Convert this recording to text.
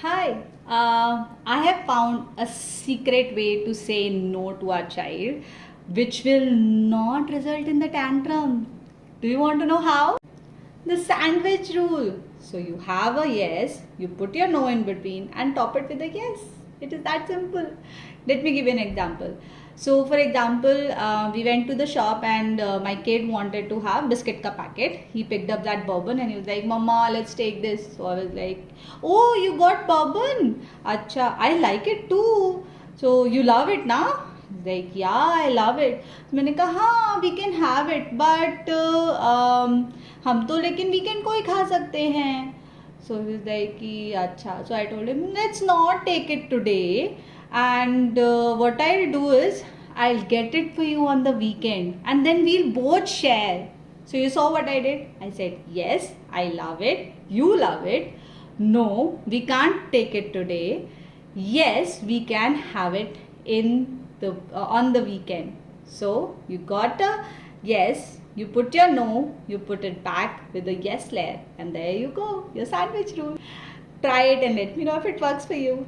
Hi, I have found a secret way to say no to our child, which will not result in the tantrum. Do you want to know how? The sandwich rule. So you have a yes, you put your no in between and top it with a yes. It is that simple. Let me give you an example. So, for example, we went to the shop and my kid wanted to have biscuit ka packet. He picked up that bourbon and he was like, "Mama, let's take this." So I was like, "Oh, you got bourbon? Acha, I like it too. So you love it now?" Like, "Yeah, I love it." तो मैंने कहा, हाँ, we can have it, but हम तो लेकिन weekend को ही खा सकते हैं. So he was like कि अच्छा. So I told him, let's not take it today, and what I'll do is I'll get it for you on the weekend and then we'll both share. So you saw what I did? I said, yes, I love it, you love it. No, we can't take it today. Yes, we can have it in the on the weekend. So you got a yes, you put your no, you put it back with a yes layer, and there you go, your sandwich rule. Try it and let me know if it works for you.